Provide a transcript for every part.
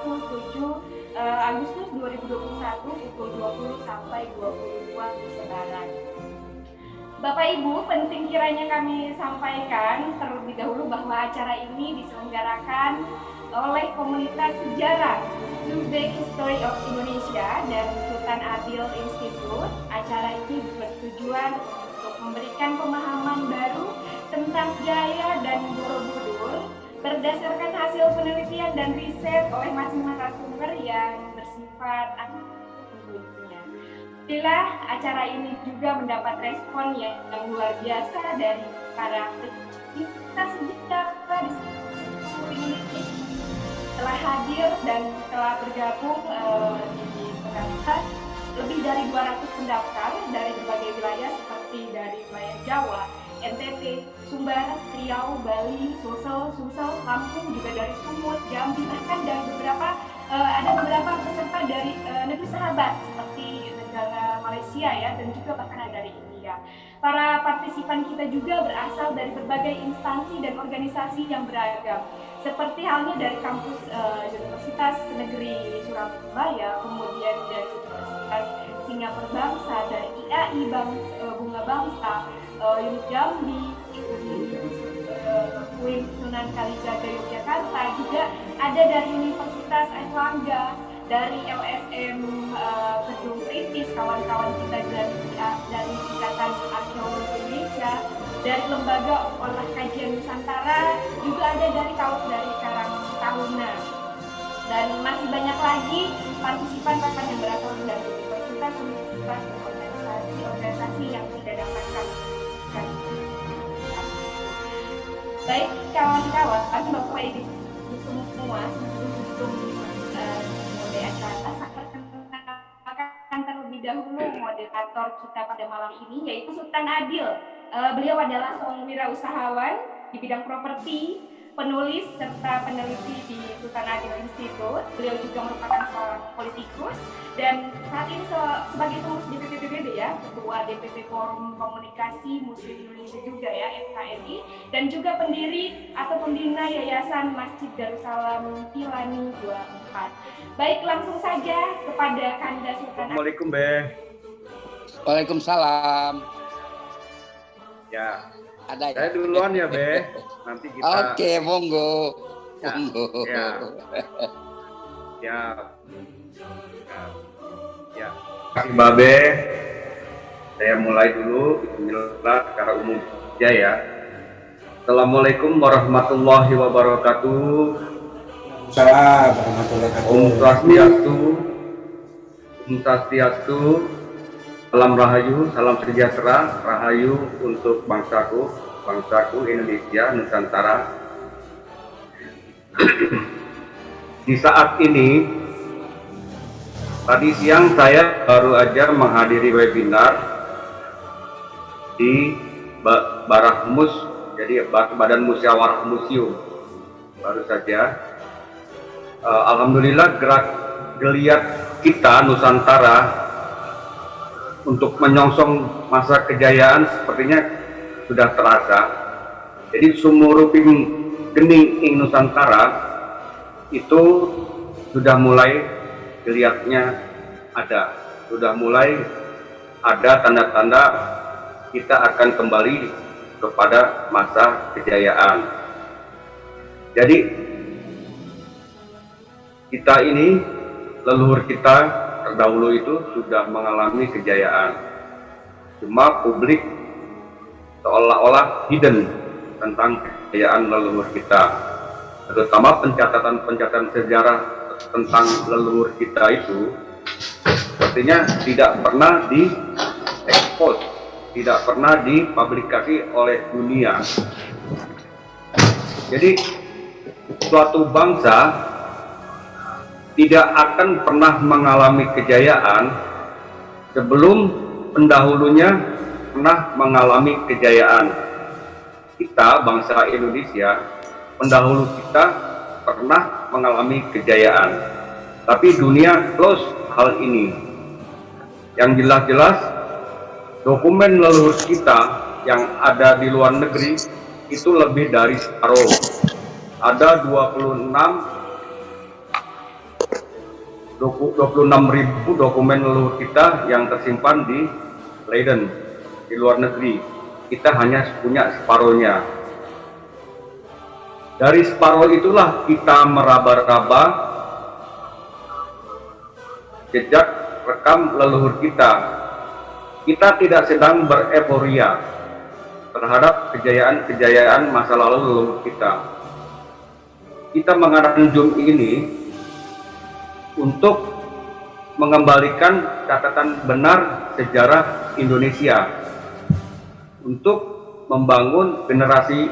27 Agustus 2021 pukul 20 sampai 22 Indonesia Barat. Bapak Ibu, penting kiranya kami sampaikan terlebih dahulu bahwa acara ini diselenggarakan oleh komunitas sejarah Uzbek History of Indonesia dan Sultan Adil Institute. Acara ini bertujuan untuk memberikan pemahaman baru tentang Jaya dan Borobudur berdasarkan hasil penelitian dan riset oleh masing-masing narasumber yang bersifat akademiknya. Alhamdulillah, acara ini juga mendapat respon yang luar biasa dari para pecinta sejarah di seluruh Indonesia telah hadir dan telah bergabung di Jakarta. Lebih dari 200 pendaftar dari berbagai wilayah seperti dari wilayah Jawa, NTT, Sumbar, Riau, Bali, Sulsel, Lampung, juga dari Sumut, Jambi, bahkan dari ada beberapa peserta dari negeri sahabat seperti negara Malaysia ya, dan juga bahkan ada dari India. Para partisipan kita juga berasal dari berbagai instansi dan organisasi yang beragam, seperti halnya dari kampus Universitas Negeri Surabaya, kemudian dari Universitas Singapura Bangsa, dari IAI Bunga Bangsa, Unit Jambi, UIN Sunan Kalijaga Yogyakarta, juga ada dari Universitas Airlangga, dari LSM Gedung Kritis, kawan-kawan kita dari Ikatan Arkeologi Indonesia, dari Lembaga Olah Kajian Nusantara, juga ada dari Karang Taruna, dan masih banyak lagi partisipan yang berasal dari universitas dan organisasi yang tidak dapat kami. Baik kawan-kawan, Bapak Ibu semua, sebelum mulai acara, saya perkenalkan terlebih dahulu moderator kita pada malam ini, yaitu Sultan Adil. Beliau adalah seorang wirausahawan di bidang properti, penulis serta peneliti di Sultan Adil Institute. Beliau juga merupakan seorang politikus dan saat ini sebagai pengurus DPP PBB ya, Ketua DPP Forum Komunikasi Muslim Indonesia juga ya, FKMI, dan juga pendiri atau pembina Yayasan Masjid Darussalam Pilani 24. Baik, langsung saja kepada Kanda Sultan. Assalamualaikum, Be. Waalaikumsalam. Ya. Ada ya? Saya duluan ya, Be. Nanti kita. Oke, monggo. Ya, Monggo. ya. Ya. Ya. Terima kasih, Mbak Be. Saya mulai dulu. Bismillah secara umum saja ya. Assalamualaikum warahmatullahi wabarakatuh. Assalamualaikum warahmatullahi wabarakatuh. Om Swastiastu. Salam Rahayu, salam sejahtera, Rahayu untuk bangsaku Indonesia, Nusantara. Di saat ini, tadi siang saya baru aja menghadiri webinar di Barahmus, jadi Badan Musyawarah Museum, baru saja. Alhamdulillah gerak geliat kita Nusantara untuk menyongsong masa kejayaan sepertinya sudah terasa. Jadi sumuruping gening ing Nusantara itu sudah mulai geliatnya ada, sudah mulai ada tanda-tanda kita akan kembali kepada masa kejayaan. Jadi kita ini, leluhur kita terdahulu itu sudah mengalami kejayaan, cuma publik seolah-olah hidden tentang kejayaan leluhur kita, terutama pencatatan sejarah tentang leluhur kita itu sepertinya tidak pernah diekspos, tidak pernah dipublikasi oleh dunia. Jadi suatu bangsa tidak akan pernah mengalami kejayaan sebelum pendahulunya pernah mengalami kejayaan. Kita, bangsa Indonesia, pendahulu kita pernah mengalami kejayaan. Tapi dunia close hal ini. Yang jelas-jelas, dokumen leluhur kita yang ada di luar negeri itu lebih dari separuh. Ada 26 26.000 dokumen leluhur kita yang tersimpan di Leiden, di luar negeri. Kita hanya punya separuhnya. Dari separuh itulah kita meraba-raba jejak rekam leluhur kita. Kita tidak sedang bereforia terhadap kejayaan-kejayaan masa lalu leluhur kita. Kita mengadakan Zoom ini untuk mengembalikan catatan benar sejarah Indonesia, untuk membangun generasi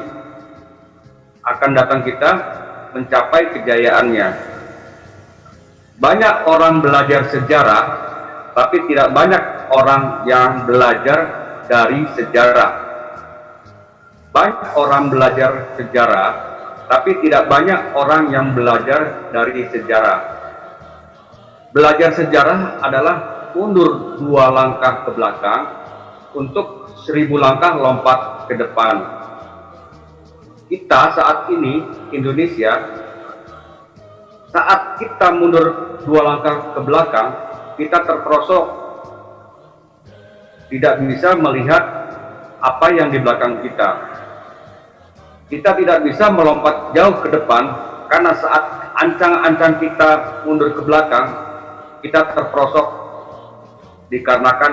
akan datang kita mencapai kejayaannya. Banyak orang belajar sejarah, tapi tidak banyak orang yang belajar dari sejarah. Banyak orang belajar sejarah, tapi tidak banyak orang yang belajar dari sejarah. Belajar sejarah adalah mundur 2 langkah ke belakang untuk 1000 langkah lompat ke depan. Kita saat ini, Indonesia, saat kita mundur 2 langkah ke belakang, kita terperosok, tidak bisa melihat apa yang di belakang kita. Kita tidak bisa melompat jauh ke depan, karena saat ancang-ancang kita mundur ke belakang, kita terperosok dikarenakan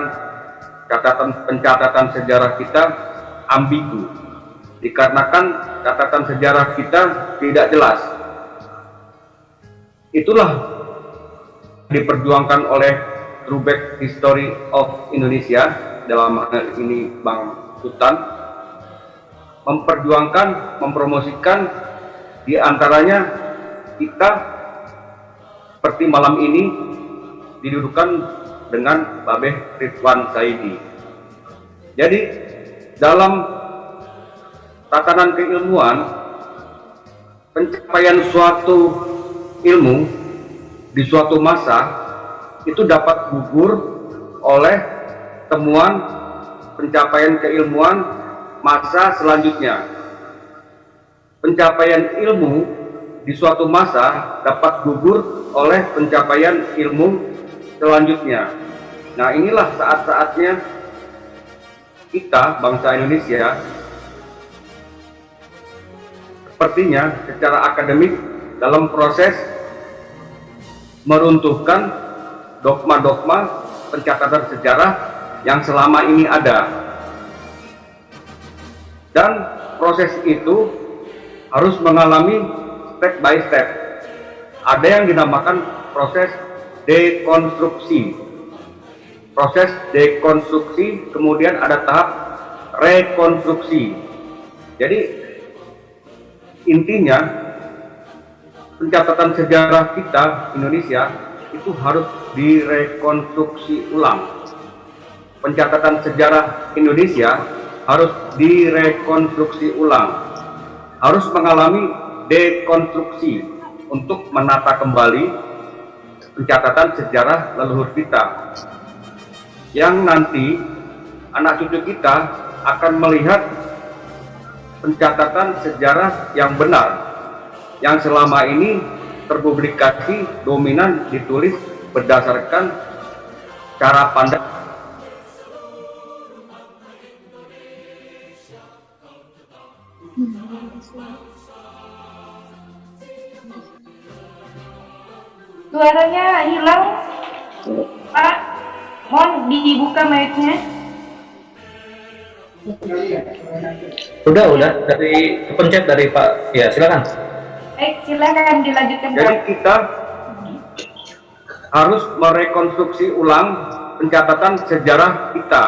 pencatatan sejarah kita ambigu, dikarenakan catatan sejarah kita tidak jelas. Itulah diperjuangkan oleh Trueback History of Indonesia, dalam hal ini Bang Sultan, memperjuangkan, mempromosikan, diantaranya kita seperti malam ini didudukan dengan Babeh Ridwan Saidi. Jadi dalam tatanan keilmuan, pencapaian suatu ilmu di suatu masa itu dapat gugur oleh temuan pencapaian keilmuan masa selanjutnya. Pencapaian ilmu di suatu masa dapat gugur oleh pencapaian ilmu selanjutnya. Nah, inilah saat-saatnya kita, bangsa Indonesia, sepertinya secara akademik dalam proses meruntuhkan dogma-dogma pencatatan sejarah yang selama ini ada. Dan proses itu harus mengalami step by step. Ada yang dinamakan proses dekonstruksi. Proses dekonstruksi, kemudian ada tahap rekonstruksi. Jadi intinya pencatatan sejarah kita Indonesia itu harus direkonstruksi ulang. Pencatatan sejarah Indonesia harus direkonstruksi ulang, harus mengalami dekonstruksi untuk menata kembali pencatatan sejarah leluhur kita, yang nanti anak cucu kita akan melihat pencatatan sejarah yang benar, yang selama ini terpublikasi dominan ditulis berdasarkan cara pandang. Suaranya hilang, Pak. Mohon dibuka mic-nya. Udah dari kepencet dari Pak. Ya, silakan. Baik, silakan dilanjutkan. Jadi kita harus merekonstruksi ulang pencatatan sejarah kita,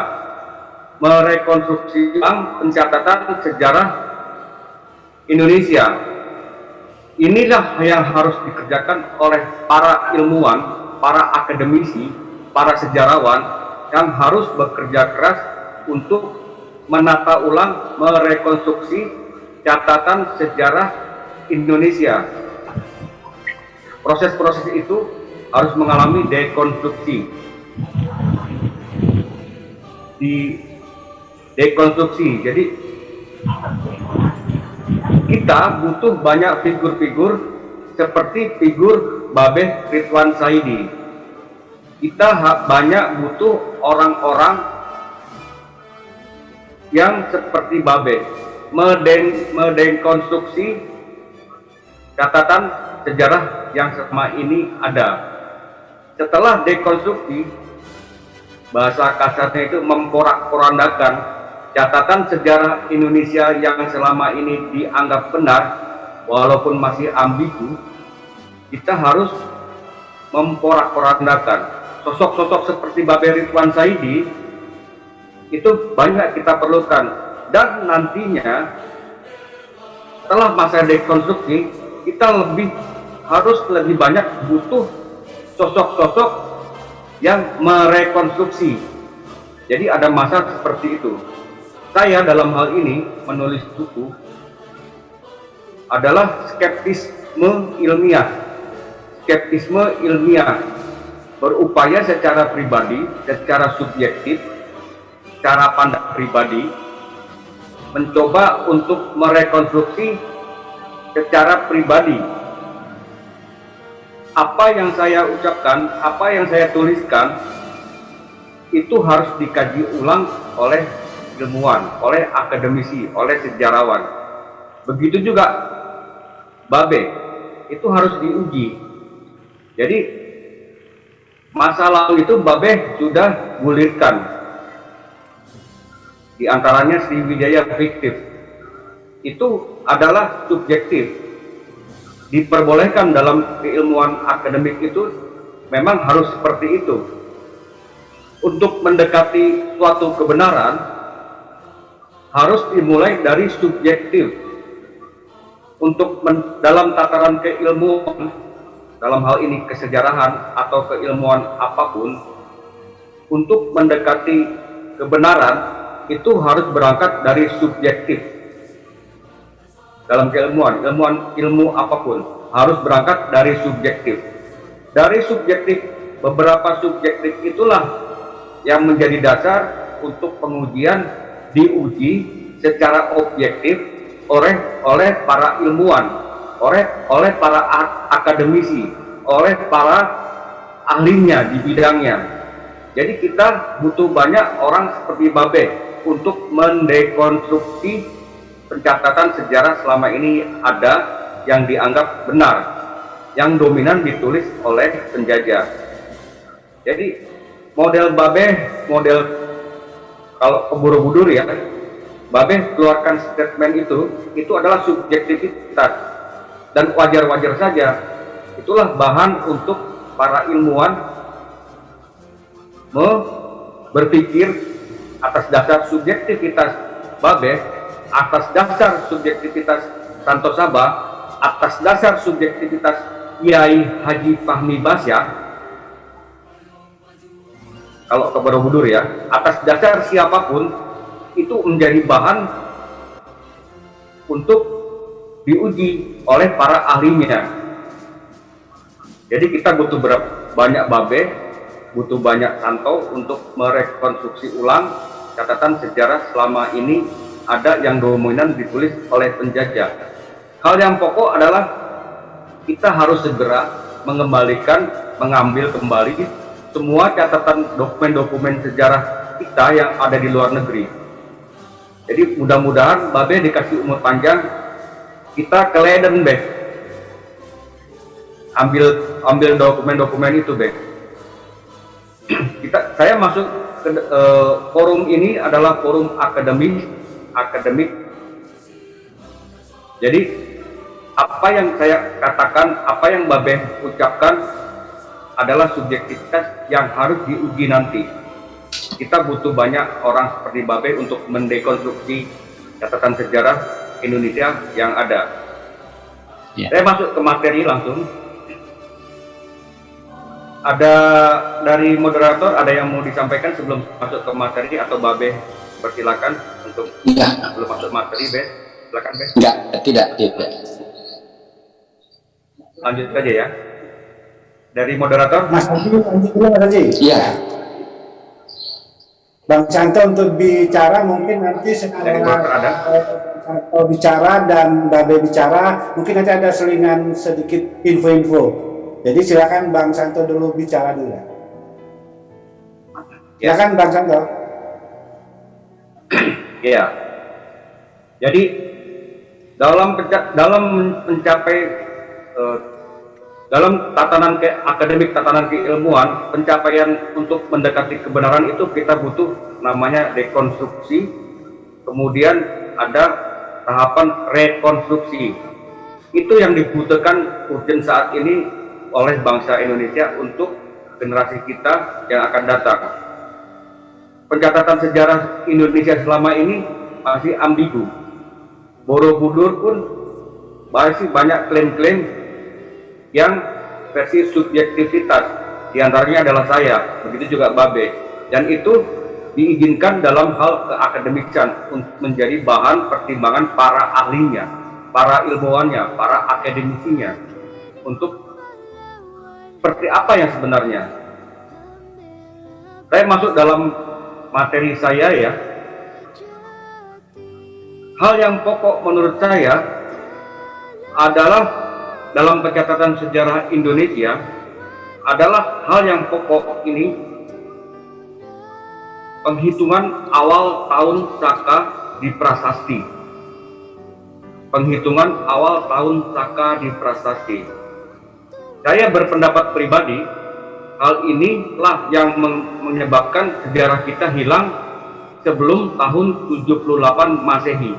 merekonstruksi ulang pencatatan sejarah Indonesia. Inilah yang harus dikerjakan oleh para ilmuwan, para akademisi, para sejarawan yang harus bekerja keras untuk menata ulang, merekonstruksi catatan sejarah Indonesia. Proses-proses itu harus mengalami dekonstruksi. Jadi kita butuh banyak figur-figur seperti figur Babe Ridwan Saidi. Kita banyak butuh orang-orang yang seperti Babe, mendekonstruksi catatan sejarah yang selama ini ada. Setelah dekonstruksi, bahasa kasarnya itu memporak-porandakan catatan sejarah Indonesia yang selama ini dianggap benar, walaupun masih ambigu. Kita harus memporak-porandakan sosok-sosok seperti Babe Ridwan Saidi. Itu banyak kita perlukan, dan nantinya setelah masa dekonstruksi kita harus lebih banyak butuh sosok-sosok yang merekonstruksi. Jadi ada masa seperti itu. Saya dalam hal ini menulis buku adalah skeptisme ilmiah. Skeptisme ilmiah berupaya secara pribadi, secara subjektif, cara pandang pribadi, mencoba untuk merekonstruksi secara pribadi apa yang saya ucapkan, apa yang saya tuliskan itu harus dikaji ulang oleh ilmuwan, oleh akademisi, oleh sejarawan. Begitu juga Babe, itu harus diuji. Jadi masa lalu itu Babe sudah gulirkan. Di antaranya Sriwijaya fiktif. Itu adalah subjektif. Diperbolehkan dalam keilmuan akademik itu memang harus seperti itu. Untuk mendekati suatu kebenaran harus dimulai dari subjektif. Untuk dalam tataran keilmuan, dalam hal ini kesejarahan atau keilmuan apapun, untuk mendekati kebenaran itu harus berangkat dari subjektif. Dalam ilmu apapun harus berangkat dari subjektif. Dari subjektif, beberapa subjektif itulah yang menjadi dasar untuk pengujian, diuji secara objektif oleh para ilmuwan, oleh para akademisi, oleh para ahlinya di bidangnya. Jadi kita butuh banyak orang seperti Babe untuk mendekonstruksi pencatatan sejarah selama ini ada yang dianggap benar, yang dominan ditulis oleh penjajah. Jadi model Babe, model kalau ke Borobudur ya, Babe keluarkan statement itu adalah subjektivitas, dan wajar-wajar saja. Itulah bahan untuk para ilmuwan berpikir atas dasar subjektivitas Babe, atas dasar subjektivitas Santo Sabah, atas dasar subjektivitas Kiai Haji Fahmi Basyah. Kalau ke Borobudur ya, atas dasar siapapun itu menjadi bahan untuk diuji oleh para ahlinya. Jadi kita butuh banyak Babe, butuh banyak Santo untuk merekonstruksi ulang catatan sejarah selama ini ada yang dominan ditulis oleh penjajah. Hal yang pokok adalah kita harus segera mengambil kembali semua catatan dokumen-dokumen sejarah kita yang ada di luar negeri. Jadi mudah-mudahan Babe dikasih umur panjang, kita ke Leiden, Be. Ambil dokumen-dokumen itu, Be. Saya masuk ke forum ini adalah forum akademik. Jadi apa yang saya katakan, apa yang Babe ucapkan adalah subjektivitas yang harus diuji nanti. Kita butuh banyak orang seperti Babe untuk mendekonstruksi catatan sejarah Indonesia yang ada. Ya. Saya masuk ke materi langsung. Ada dari moderator, ada yang mau disampaikan sebelum masuk ke materi, atau Babe persilakan untuk sebelum masuk materi, Be. Silakan, Be. Tidak. Lanjut saja ya. Dari moderator. Mas Haji, lanjut dulu Mas Haji. Iya. Bang Santo untuk bicara mungkin nanti setelah Santo bicara dan Babe bicara, mungkin nanti ada selingan sedikit info-info. Jadi silakan Bang Santo dulu bicara dulu. Ya. Silakan Bang Santo. Iya. Jadi dalam mencapai dalam tatanan akademik, tatanan keilmuan, pencapaian untuk mendekati kebenaran itu kita butuh namanya dekonstruksi, kemudian ada tahapan rekonstruksi. Itu yang dibutuhkan urgent saat ini oleh bangsa Indonesia untuk generasi kita yang akan datang. Pencatatan sejarah Indonesia selama ini masih ambigu. Borobudur pun masih banyak klaim-klaim yang versi subjektivitas, diantaranya adalah saya, begitu juga Babe, dan itu diizinkan dalam hal keakademikan untuk menjadi bahan pertimbangan para ahlinya, para ilmuwannya, para akademisinya untuk seperti apa yang sebenarnya. Saya masuk dalam materi saya ya. Hal yang pokok menurut saya adalah dalam pencatatan sejarah Indonesia adalah hal yang pokok ini penghitungan awal tahun Saka di Prasasti. Penghitungan awal tahun Saka di Prasasti. Saya berpendapat pribadi, hal inilah yang menyebabkan sejarah kita hilang sebelum tahun 78 Masehi.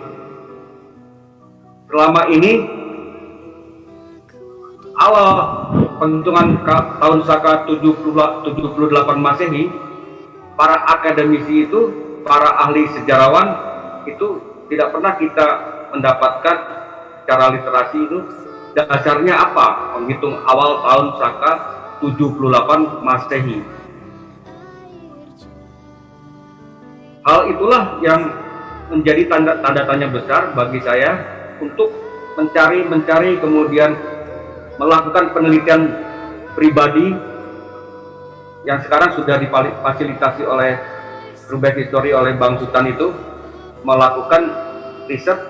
Selama ini awal penghitungan tahun Saka 78 Masehi, para akademisi itu, para ahli sejarawan itu tidak pernah kita mendapatkan secara literasi itu dasarnya apa menghitung awal tahun Saka 78 Masehi. Hal itulah yang menjadi tanda tanya besar bagi saya untuk mencari kemudian melakukan penelitian pribadi yang sekarang sudah difasilitasi oleh Rubek History oleh Bang Sultan itu, melakukan riset,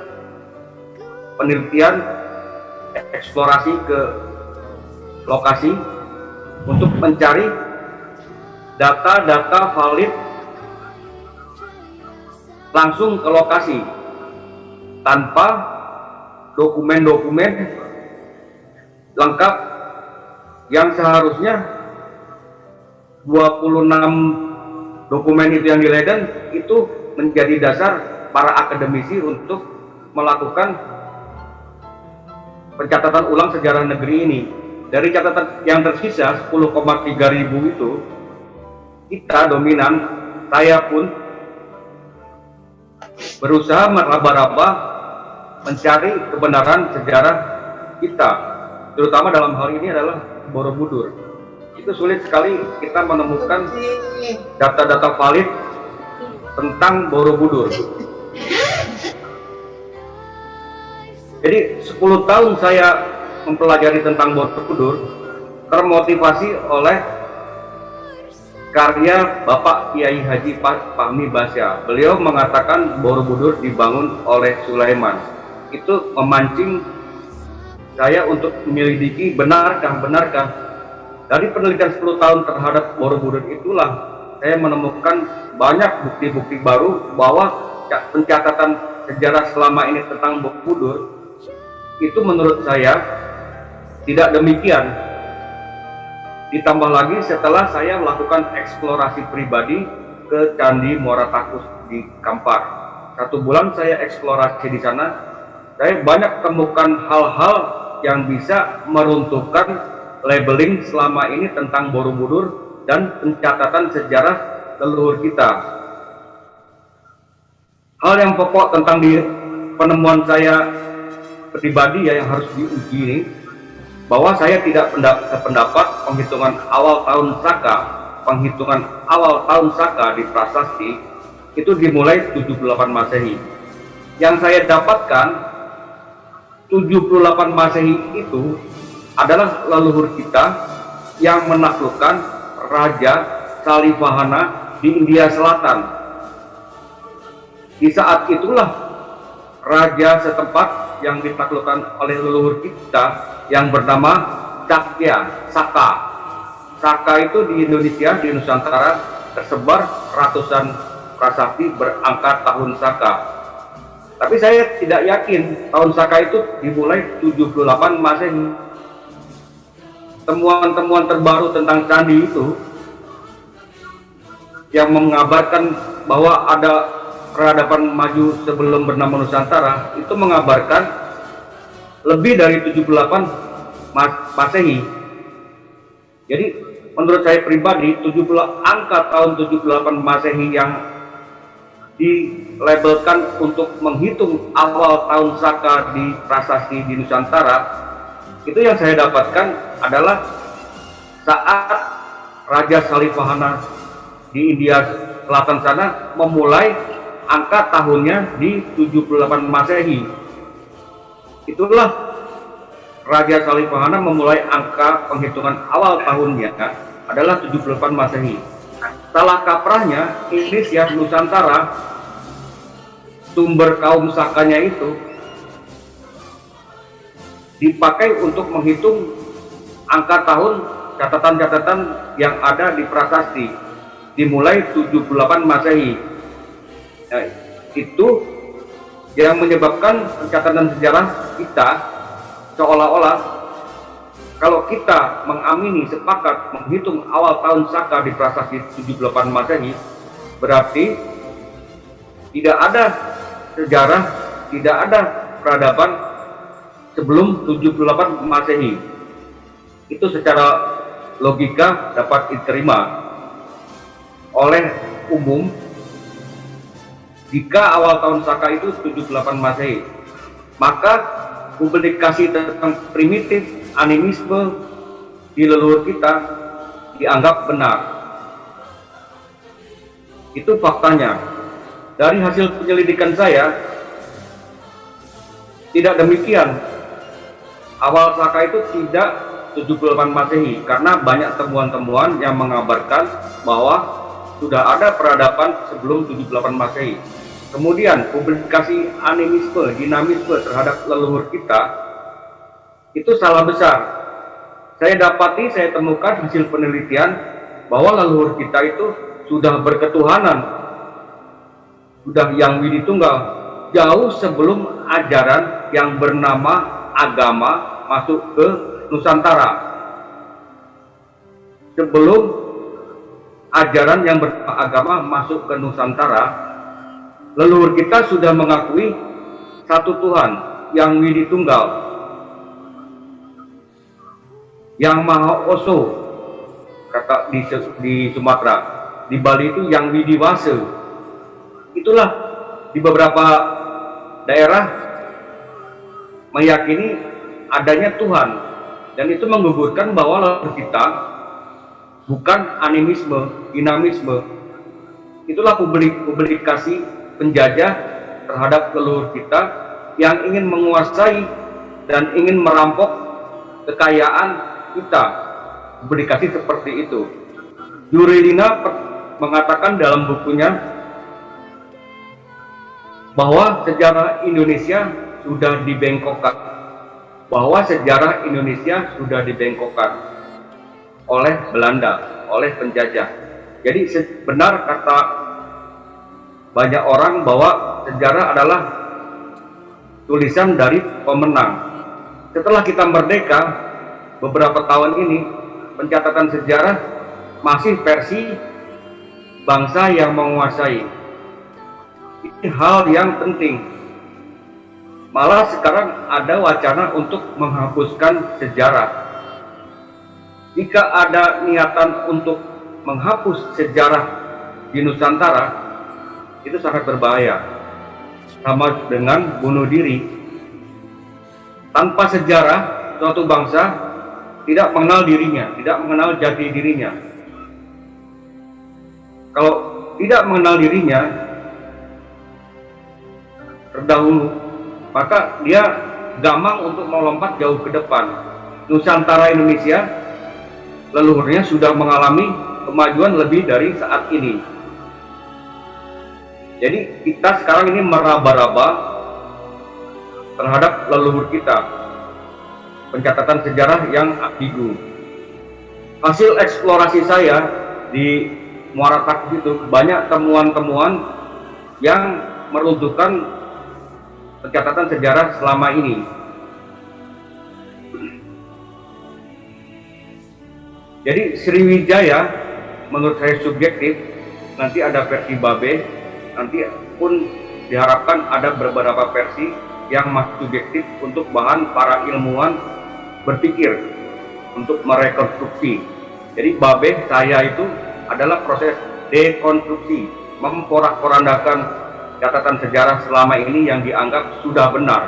penelitian, eksplorasi ke lokasi untuk mencari data-data valid langsung ke lokasi tanpa dokumen-dokumen lengkap yang seharusnya 26 dokumen itu yang diledan itu menjadi dasar para akademisi untuk melakukan pencatatan ulang sejarah negeri ini. Dari catatan yang tersisa 10,3 ribu itu, kita dominan, saya pun berusaha meraba-raba mencari kebenaran sejarah kita, terutama dalam hal ini adalah Borobudur. Itu sulit sekali kita menemukan data-data valid tentang Borobudur. Jadi 10 tahun saya mempelajari tentang Borobudur termotivasi oleh karya Bapak Kiai Haji Fahmi Basya. Beliau mengatakan Borobudur dibangun oleh Sulaiman. Itu memancing saya untuk menyelidiki benarkah. Dari penelitian 10 tahun terhadap Borobudur itulah saya menemukan banyak bukti-bukti baru bahwa pencatatan sejarah selama ini tentang Borobudur itu menurut saya tidak demikian. Ditambah lagi setelah saya melakukan eksplorasi pribadi ke Candi Muara Takus di Kampar. 1 bulan saya eksplorasi di sana, saya banyak temukan hal-hal yang bisa meruntuhkan labeling selama ini tentang Borobudur dan pencatatan sejarah leluhur kita. Hal yang pokok tentang penemuan saya pribadi ya yang harus diuji ini, bahwa saya tidak sependapat penghitungan awal tahun Saka di Prasasti itu dimulai 78 Masehi. Yang saya dapatkan 78 Masehi itu adalah leluhur kita yang menaklukkan Raja Salivahana di India Selatan. Di saat itulah raja setempat yang ditaklukkan oleh leluhur kita yang bernama Cakya Saka. Saka itu di Indonesia, di Nusantara tersebar ratusan prasasti berangka tahun Saka. Tapi saya tidak yakin tahun Saka itu dimulai 78 Masehi. Temuan-temuan terbaru tentang candi itu yang mengabarkan bahwa ada peradaban maju sebelum bernama Nusantara itu mengabarkan lebih dari 78 Masehi. Jadi menurut saya pribadi angka tahun 78 Masehi yang dilabelkan untuk menghitung awal tahun Saka di prasasti di Nusantara, itu yang saya dapatkan adalah saat Raja Salivahana di India Selatan sana memulai angka tahunnya di 78 Masehi. Itulah Raja Salivahana memulai angka penghitungan awal tahunnya adalah 78 Masehi. Salah kaprahnya Indonesia Nusantara, sumber kaum Sakanya itu dipakai untuk menghitung angka tahun catatan-catatan yang ada di prasasti dimulai 78 Masehi. Nah, itu yang menyebabkan catatan sejarah kita seolah-olah kalau kita mengamini sepakat menghitung awal tahun Saka di prasasti 78 Masehi, berarti tidak ada sejarah, tidak ada peradaban sebelum 78 Masehi. Itu secara logika dapat diterima oleh umum jika awal tahun Saka itu 78 Masehi. Maka publikasi tentang primitif animisme di leluhur kita dianggap benar. Itu faktanya. Dari hasil penyelidikan saya, tidak demikian. Awal Saka itu tidak 78 Masehi karena banyak temuan-temuan yang mengabarkan bahwa sudah ada peradaban sebelum 78 Masehi. Kemudian publikasi animisme, dinamisme terhadap leluhur kita itu salah besar. Saya temukan hasil penelitian bahwa leluhur kita itu sudah berketuhanan, sudah yang Widi Tunggal, jauh sebelum ajaran yang bernama agama masuk ke Nusantara. Sebelum ajaran yang bernama agama masuk ke Nusantara, leluhur kita sudah mengakui satu Tuhan, yang Widi Tunggal, yang Maha Oso, kata di Sumatera. Di Bali itu yang Widiwase. Itulah di beberapa daerah meyakini adanya Tuhan, dan itu menggugurkan bahwa leluhur kita bukan animisme, dinamisme. Itulah publikasi penjajah terhadap leluhur kita yang ingin menguasai dan ingin merampok kekayaan kita. Publikasi seperti itu. Yurilina mengatakan dalam bukunya bahwa sejarah Indonesia sudah dibengkokkan, oleh Belanda, oleh penjajah. Jadi benar kata banyak orang bahwa sejarah adalah tulisan dari pemenang. Setelah kita merdeka beberapa tahun ini, pencatatan sejarah masih versi bangsa yang menguasai. Ini hal yang penting. Malah sekarang ada wacana untuk menghapuskan sejarah. Jika ada niatan untuk menghapus sejarah di Nusantara, itu sangat berbahaya. Sama dengan bunuh diri. Tanpa sejarah, suatu bangsa tidak mengenal dirinya, tidak mengenal jati dirinya. Kalau tidak mengenal dirinya terdahulu, maka dia gampang untuk melompat jauh ke depan. Nusantara Indonesia, leluhurnya sudah mengalami kemajuan lebih dari saat ini. Jadi kita sekarang ini meraba-raba terhadap leluhur kita. Pencatatan sejarah yang ambigu. hasil eksplorasi saya di Muara Takus itu banyak temuan-temuan yang meruntuhkan pencatatan sejarah selama ini. Jadi Sriwijaya menurut saya subjektif, nanti ada versi Babe, nanti pun diharapkan ada beberapa versi yang masih subjektif untuk bahan para ilmuwan berpikir untuk merekonstruksi. Jadi Babe saya itu adalah proses dekonstruksi, memporak-porandakan catatan sejarah selama ini yang dianggap sudah benar.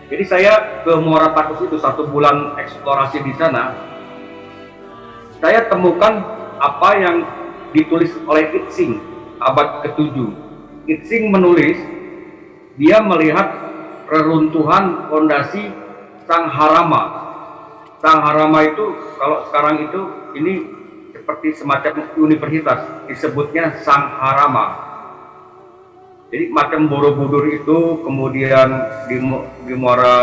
Jadi saya ke Muara Takus itu 1 bulan eksplorasi di sana. Saya temukan apa yang ditulis oleh Itsing abad ke-7. Itsing menulis, dia melihat reruntuhan fondasi Sangharama. Sangharama itu kalau sekarang itu ini seperti semacam universitas, disebutnya Sangharama. Jadi macam Borobudur itu, kemudian di Muara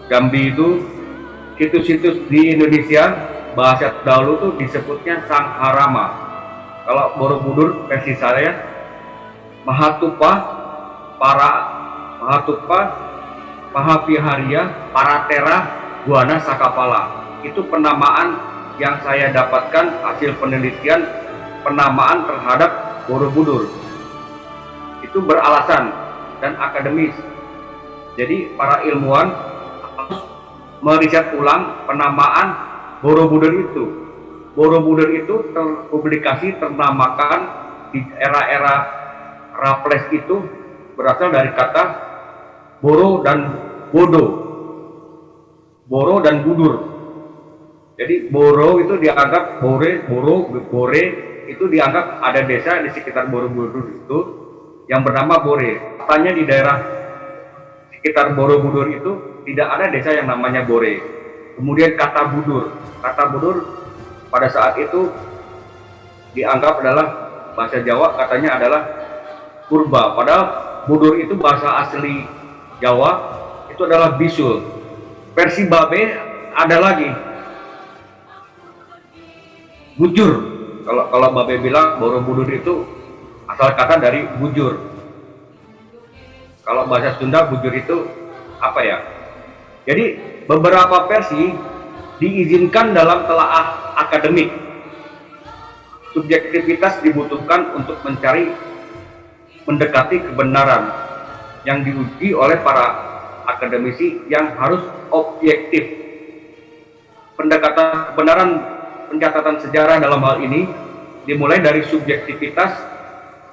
Jambi itu, situs-situs di Indonesia bahasa dahulu tuh disebutnya Sangharama. Kalau Borobudur versi saya Mahatupa, Mahaviharya, Paratera, Guana Sakapala. Itu penamaan yang saya dapatkan hasil penelitian penamaan terhadap Borobudur. Itu beralasan dan akademis. Jadi para ilmuwan harus meriset ulang penamaan Borobudur itu. Borobudur itu terpublikasi, ternamakan di era-era Raffles itu berasal dari kata Boro dan Bodo. Boro dan Budur. Jadi Boro itu dianggap Bore itu dianggap ada desa di sekitar Borobudur itu yang bernama Bore. Katanya di daerah sekitar Borobudur itu tidak ada desa yang namanya Bore. Kemudian kata Budur pada saat itu dianggap adalah bahasa Jawa, katanya adalah purba. Padahal Budur itu bahasa asli Jawa, itu adalah bisul. Versi Babe ada lagi, bujur. Kalau Babe bilang Borobudur itu asal kata dari bujur. Kalau bahasa Sunda bujur itu apa ya? Jadi beberapa versi diizinkan dalam telaah akademik. Subjektivitas dibutuhkan untuk mendekati kebenaran yang diuji oleh para akademisi yang harus objektif. Pendekatan kebenaran pencatatan sejarah dalam hal ini dimulai dari subjektivitas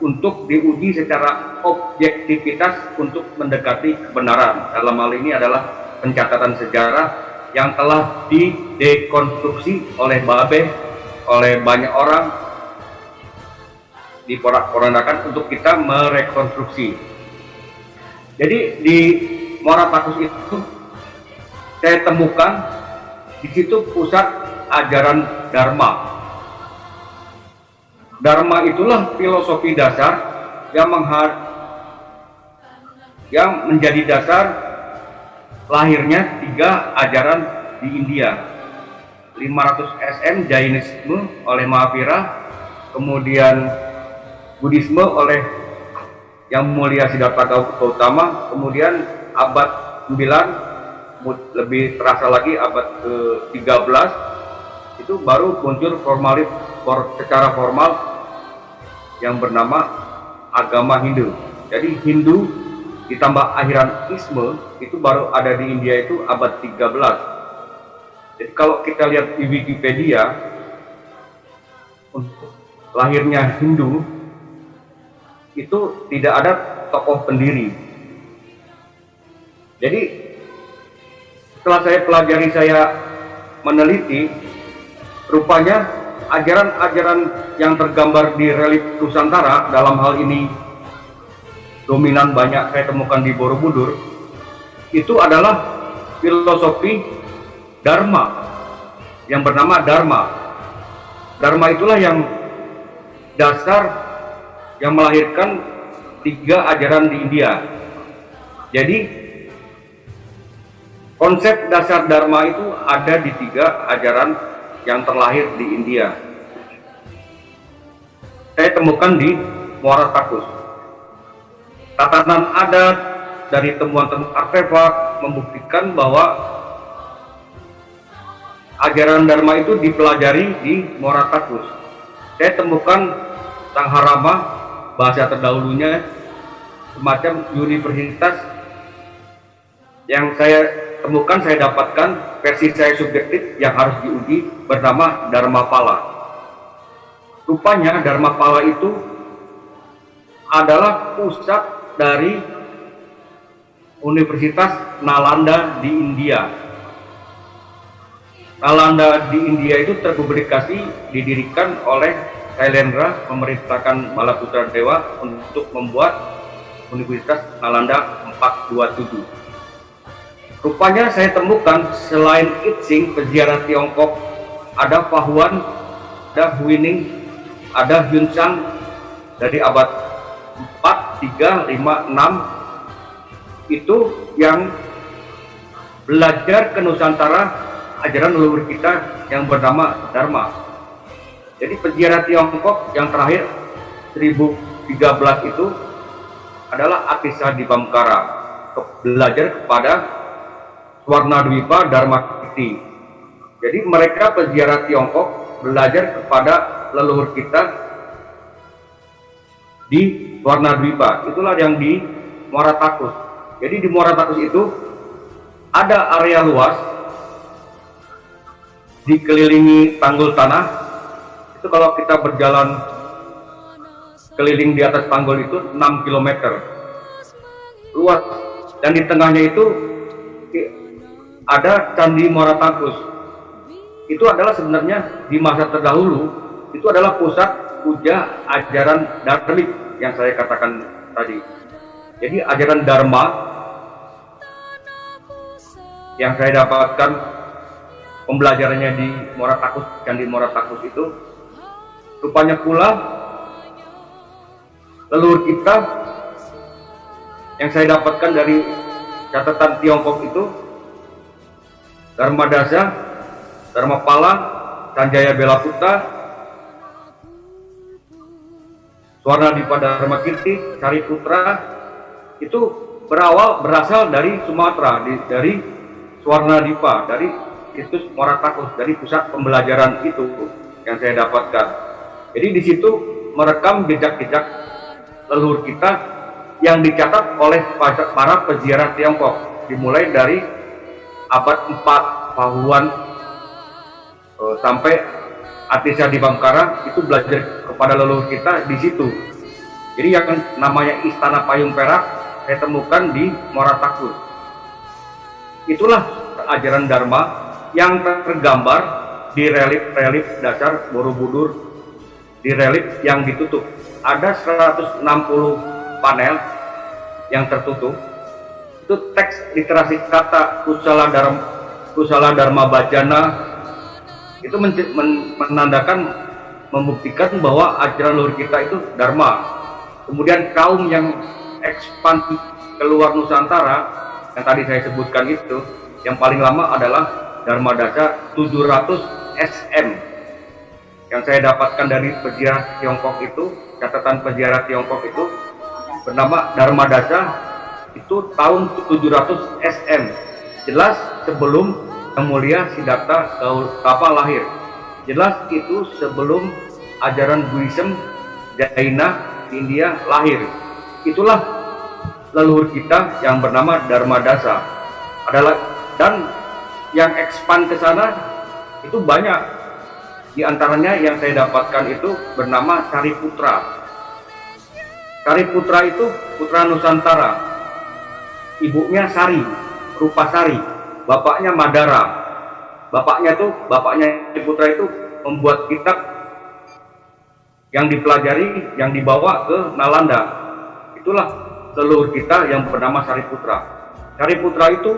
untuk diuji secara objektivitas untuk mendekati kebenaran. Dalam hal ini adalah pencatatan sejarah yang telah didekonstruksi oleh Babe, oleh banyak orang, diporak-porandakan untuk kita merekonstruksi. Jadi di Muara Takus itu saya temukan di situ pusat ajaran Dharma. Dharma itulah filosofi dasar yang menjadi dasar lahirnya 3 ajaran di India. 500 SM Jainisme oleh Mahavira, kemudian Buddhisme oleh Yang Mulia Siddhartha Gautama, kemudian abad 9 lebih terasa lagi abad ke-13 itu baru muncul secara formal yang bernama agama Hindu. Jadi Hindu ditambah akhiran isme itu baru ada di India itu abad 13. Jadi kalau kita lihat di Wikipedia untuk lahirnya Hindu itu tidak ada tokoh pendiri. Jadi setelah saya pelajari, saya meneliti, rupanya ajaran-ajaran yang tergambar di relief Nusantara dalam hal ini dominan banyak saya temukan di Borobudur itu adalah filosofi Dharma yang bernama Dharma. Dharma itulah yang dasar yang melahirkan 3 ajaran di India. Jadi Konsep dasar Dharma itu ada di 3 ajaran yang terlahir di India. Saya temukan di Muara Takus. Tatanan adat dari temuan-temuan artefak membuktikan bahwa ajaran Dharma itu dipelajari di Muara Takus. Saya temukan Sangharama, bahasa terdahulunya semacam universitas yang saya temukan, saya dapatkan versi saya subjektif yang harus diuji bernama Dharmapala. Rupanya Dharmapala itu adalah pusat dari Universitas Nalanda di India. Nalanda di India itu terpublikasi didirikan oleh Shailendra, memerintahkan Malaputra Dewa untuk membuat Universitas Nalanda 427. Rupanya saya temukan selain Itsing, peziarah Tiongkok, ada Fahuan, ada Huining, ada Hyunsang dari abad 4, 3, 5, 6, itu yang belajar ke Nusantara ajaran leluhur kita yang bernama Dharma. Jadi peziarah Tiongkok yang terakhir 1013 itu adalah Atisa Dibamkara, belajar kepada Swarnadwipa Dharmakirti. Jadi mereka peziarah Tiongkok belajar kepada leluhur kita di Swarnadwipa. Itulah yang di Muara Takus. Jadi di Muara Takus itu ada area luas dikelilingi tanggul tanah. Itu kalau kita berjalan keliling di atas tanggul itu 6 km luas, dan di tengahnya itu ada Candi Muara Takus. Itu adalah sebenarnya di masa terdahulu itu adalah pusat puja ajaran Dharmik yang saya katakan tadi. Jadi ajaran Dharma yang saya dapatkan pembelajarannya di Muara Takus, Candi Muara Takus itu, rupanya pula leluhur kita yang saya dapatkan dari catatan Tiongkok itu Dharmadasa, Dharmapala, Sanjaya Belaputra, Swarnadwipa Dharmakirti, Sariputra, itu berasal dari Sumatera, dari Swarnadwipa, dari situs Muara Takus, dari pusat pembelajaran itu yang saya dapatkan. Jadi di situ merekam jejak-jejak leluhur kita yang dicatat oleh para peziarah Tiongkok, dimulai dari abad 4 Pahuan sampai Atisa Dibamkara, itu belajar kepada leluhur kita di situ. Jadi yang namanya Istana Payung Perak saya temukan di Muara Takus. Itulah ajaran Dharma yang tergambar di relief-relief dasar Borobudur, di relief yang ditutup. Ada 160 panel yang tertutup. Itu teks literasi kata Kusala Dharma Bajana, itu menandakan, membuktikan bahwa ajaran leluhur kita itu Dharma. Kemudian kaum yang ekspansi keluar Nusantara yang tadi saya sebutkan itu, yang paling lama adalah Dharmadasa 700 SM yang saya dapatkan dari peziarah Tiongkok itu. Catatan peziarah Tiongkok itu bernama Dharmadasa, itu tahun 700 SM, jelas sebelum Yang Mulia Siddhartha Gautama lahir, jelas itu sebelum ajaran Buddhism Jaina India lahir. Itulah leluhur kita yang bernama Dharmadasa adalah, dan yang ekspan ke sana itu banyak. Di antaranya yang saya dapatkan itu bernama Sariputra. Sariputra itu putra Nusantara, ibunya Sari, Rupasari, bapaknya Madara. Bapaknya Putra itu membuat kitab yang dipelajari, yang dibawa ke Nalanda. Itulah leluhur kita yang bernama Sariputra. Sariputra itu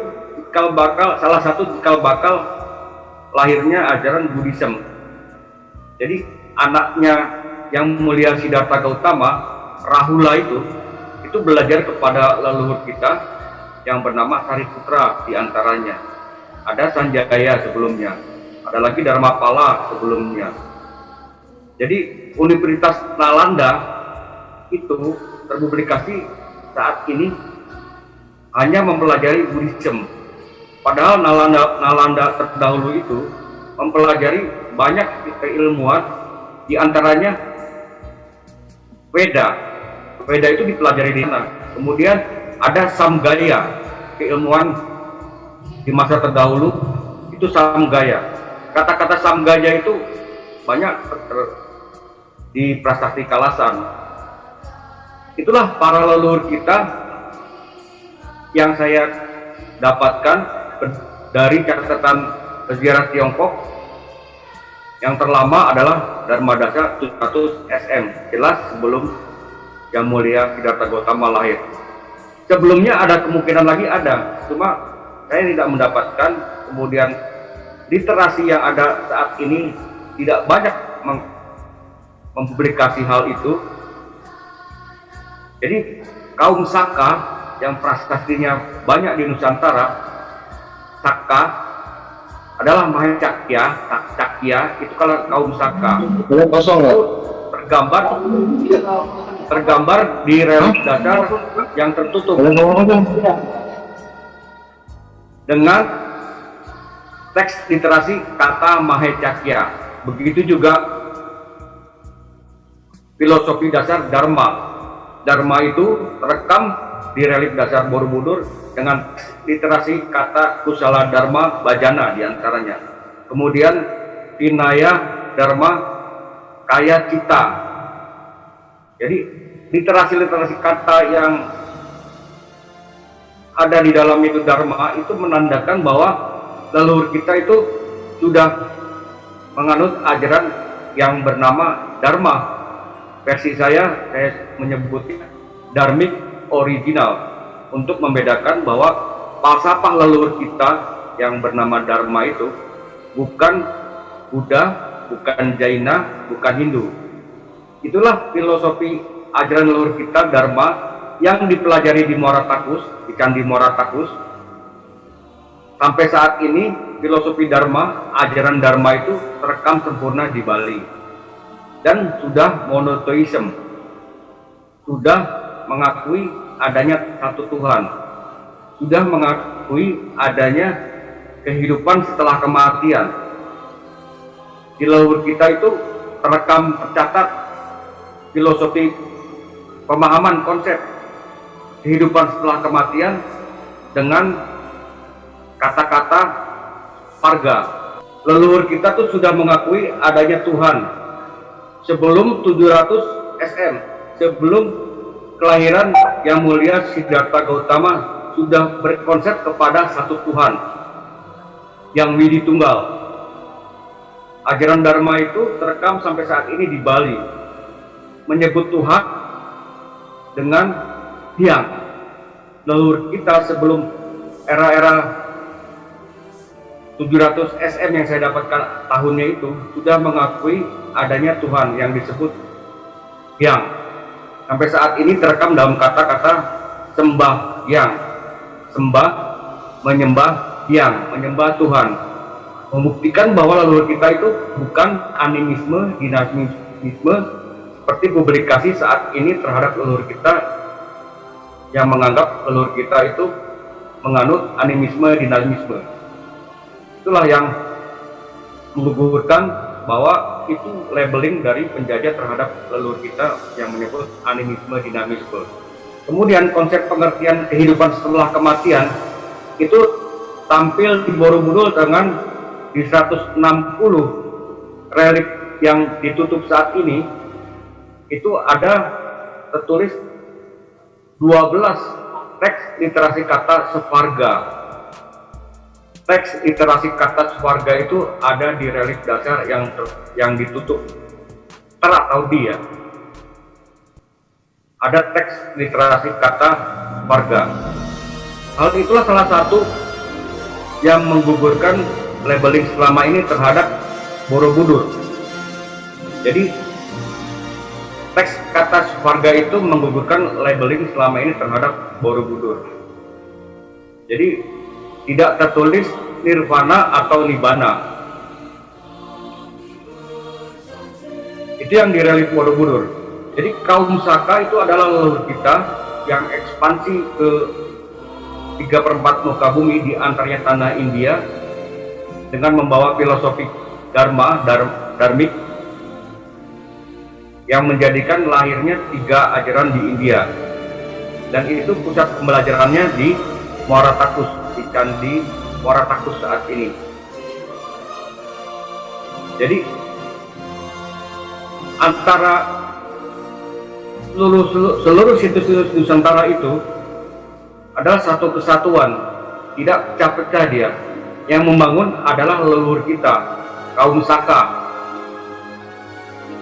salah satu cikal bakal lahirnya ajaran Buddhism. Jadi anaknya Yang Mulia Siddhartha Gautama, Rahula itu belajar kepada leluhur kita yang bernama Sariputra diantaranya. ada Sanjaya sebelumnya, ada lagi Dharmapala sebelumnya. Jadi Universitas Nalanda itu terpublikasi saat ini hanya mempelajari Buddhism. Padahal Nalanda terdahulu itu mempelajari banyak keilmuan, diantaranya Veda. Veda itu dipelajari di sana. Kemudian ada Samgaya, keilmuan di masa terdahulu itu Samgaya. Kata-kata Samgaya itu banyak di prasasti Kalasan. Itulah para leluhur kita yang saya dapatkan dari catatan sejarah Tiongkok. Yang terlama adalah Dharmadasa 700 SM, jelas sebelum Yang Mulia Siddhartha Gautama lahir. Sebelumnya ada kemungkinan lagi ada, cuma saya tidak mendapatkan. Kemudian literasi yang ada saat ini tidak banyak mempublikasi hal itu. Jadi kaum Saka yang prasastinya banyak di Nusantara, Saka adalah Mahecakya, Cakya itu kalau kaum Saka. Kosong nggak? Tergambar di relief dasar yang tertutup dengan teks literasi kata Mahecakya. Begitu juga filosofi dasar Dharma. Dharma itu terekam di relief dasar Borobudur dengan literasi kata Kusala Dharma Bajana diantaranya. Kemudian Vinaya Dharma Kaya Cita. Jadi literasi-literasi kata yang ada di dalam itu Dharma itu menandakan bahwa leluhur kita itu sudah menganut ajaran yang bernama Dharma. Versi saya menyebutnya Dharmic original untuk membedakan bahwa falsafah leluhur kita yang bernama Dharma itu bukan Buddha, bukan Jaina, bukan Hindu. Itulah filosofi ajaran leluhur kita Dharma yang dipelajari di Muara Takus, di Candi Muara Takus. Sampai saat ini filosofi Dharma, ajaran Dharma itu terekam sempurna di Bali dan sudah monoteisme, sudah mengakui adanya satu Tuhan, sudah mengakui adanya kehidupan setelah kematian. Di leluhur kita itu terekam, tercatat filosofi pemahaman konsep kehidupan setelah kematian dengan kata-kata Parga. Leluhur kita tuh sudah mengakui adanya Tuhan sebelum 700 SM, sebelum kelahiran Yang Mulia Siddhartha Gautama sudah berkonsep kepada satu Tuhan yang Widi Tunggal. Ajaran Dharma itu terekam sampai saat ini di Bali, menyebut Tuhan dengan Hyang. Leluhur kita sebelum era-era 700 SM yang saya dapatkan tahunnya itu sudah mengakui adanya Tuhan yang disebut Hyang. Sampai saat ini terekam dalam kata-kata sembah Hyang, sembah, menyembah Hyang, menyembah Tuhan, membuktikan bahwa leluhur kita itu bukan animisme, dinamisme seperti publikasi saat ini terhadap leluhur kita yang menganggap leluhur kita itu menganut animisme, dinamisme. Itulah yang menggugurkan bahwa itu labeling dari penjajah terhadap leluhur kita yang menyebut animisme, dinamisme. Kemudian konsep pengertian kehidupan setelah kematian itu tampil di Borobudur dengan di 160 relief yang ditutup saat ini itu ada tertulis 12 teks literasi kata Separga. Teks literasi kata Separga itu ada di relief dasar yang ditutup Terak Taudi ya. Ada teks literasi kata Separga. Hal itulah salah satu yang menggugurkan labeling selama ini terhadap Borobudur. Jadi teks kata Separga itu menggugurkan labeling selama ini terhadap Borobudur. Jadi tidak tertulis nirvana atau nibbana. Itu yang di relief Borobudur. Jadi kaum Saka itu adalah leluhur kita yang ekspansi ke 3/4 muka bumi, di antaranya tanah India, dengan membawa filosofi dharmik yang menjadikan lahirnya 3 ajaran di India. Dan itu pusat pembelajarannya di Muara Takus, di Candi Muara Takus saat ini. Jadi antara seluruh situs-situs Nusantara itu adalah satu kesatuan, tidak pecah-pecah dia. Yang membangun adalah leluhur kita, kaum Saka.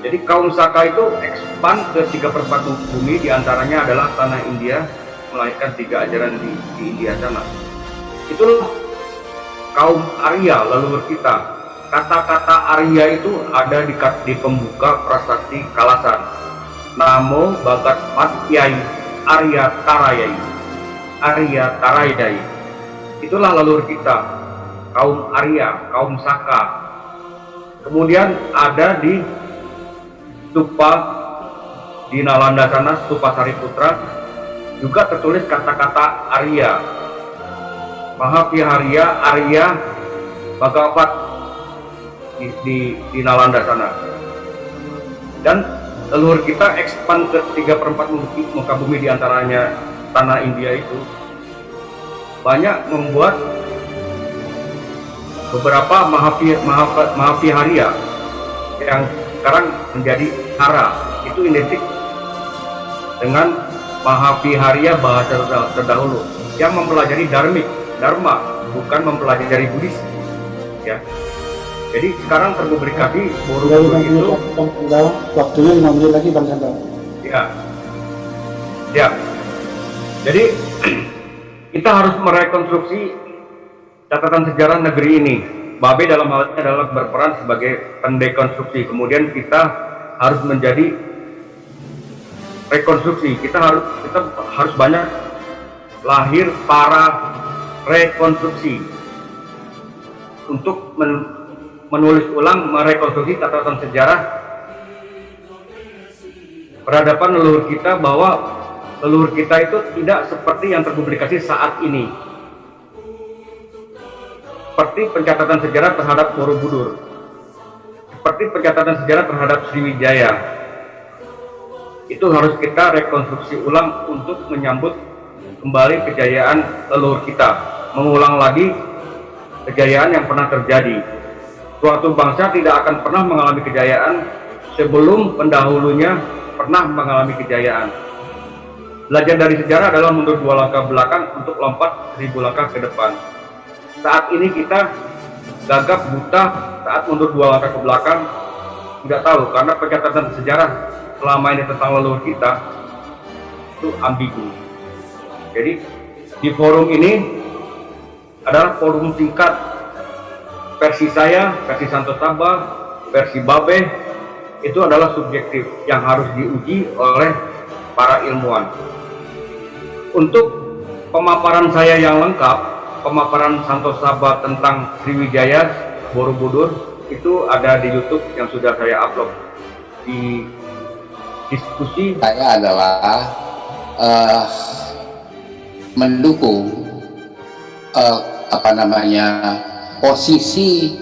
Jadi kaum Saka itu expand ke 3/4 bumi, diantaranya adalah tanah India, melahirkan 3 ajaran di India sana. Itulah kaum Arya, leluhur kita. Kata-kata Arya itu ada di pembuka prasasti Kalasan. Namo Bhagat Patyai Arya Tarayai. Arya Tarayai. Itulah leluhur kita, kaum Arya, kaum Saka. Kemudian ada di stupa di Nalanda sana, stupa Sariputra, juga tertulis kata-kata Arya. Mahaviharya Arya Bhagavat di Nalanda sana. Dan leluhur kita expand ke 3/4 muka bumi, diantaranya tanah India itu banyak membuat beberapa Mahaviharya yang sekarang menjadi Hara. Itu identik dengan Mahaviharya bahasa terdahulu yang mempelajari Dharma, bukan mempelajari Buddhis, ya. Jadi sekarang terpublikasi Borobudur itu waktunya 5 menit lagi Bang Sandal. Ya. Jadi kita harus merekonstruksi catatan sejarah negeri ini. Babe dalam hal ini adalah berperan sebagai pendekonstruksi. Kemudian kita harus menjadi rekonstruksi. Kita harus banyak lahir para rekonstruksi untuk menulis ulang, merekonstruksi catatan sejarah peradaban leluhur kita, bahwa leluhur kita itu tidak seperti yang terpublikasi saat ini, seperti pencatatan sejarah terhadap Borobudur, seperti pencatatan sejarah terhadap Sriwijaya. Itu harus kita rekonstruksi ulang untuk menyambut kembali kejayaan leluhur kita, mengulang lagi kejayaan yang pernah terjadi. Suatu bangsa tidak akan pernah mengalami kejayaan sebelum pendahulunya pernah mengalami kejayaan. Belajar dari sejarah adalah mundur 2 langkah belakang untuk lompat 1000 langkah ke depan. Saat ini kita gagap buta saat mundur 2 langkah ke belakang, tidak tahu, karena pencatatan sejarah selama ini tentang leluhur kita itu ambigu. Jadi di forum ini adalah forum singkat. Versi saya, versi Santo Sabah, versi Babe itu adalah subjektif yang harus diuji oleh para ilmuwan. Untuk pemaparan saya yang lengkap, pemaparan Santo Sabah tentang Sriwijaya Borobudur itu ada di YouTube yang sudah saya upload. Di diskusi saya adalah mendukung posisi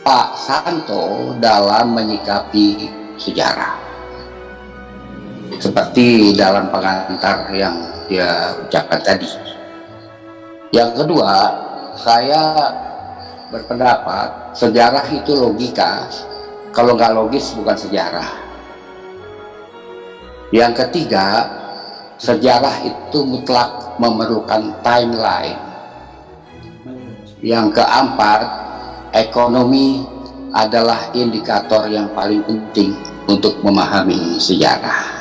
Pak Santo dalam menyikapi sejarah, seperti dalam pengantar yang dia ucapkan tadi. Yang kedua, saya berpendapat sejarah itu logika, kalau nggak logis bukan sejarah. Yang ketiga, sejarah itu mutlak memerlukan timeline. Yang keempat, ekonomi adalah indikator yang paling penting untuk memahami sejarah.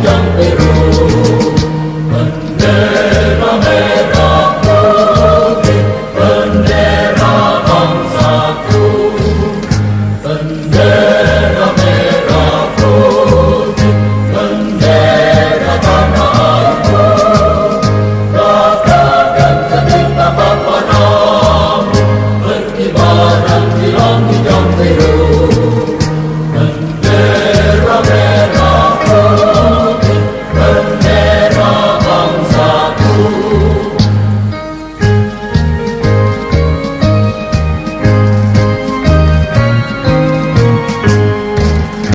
Gunung Peru.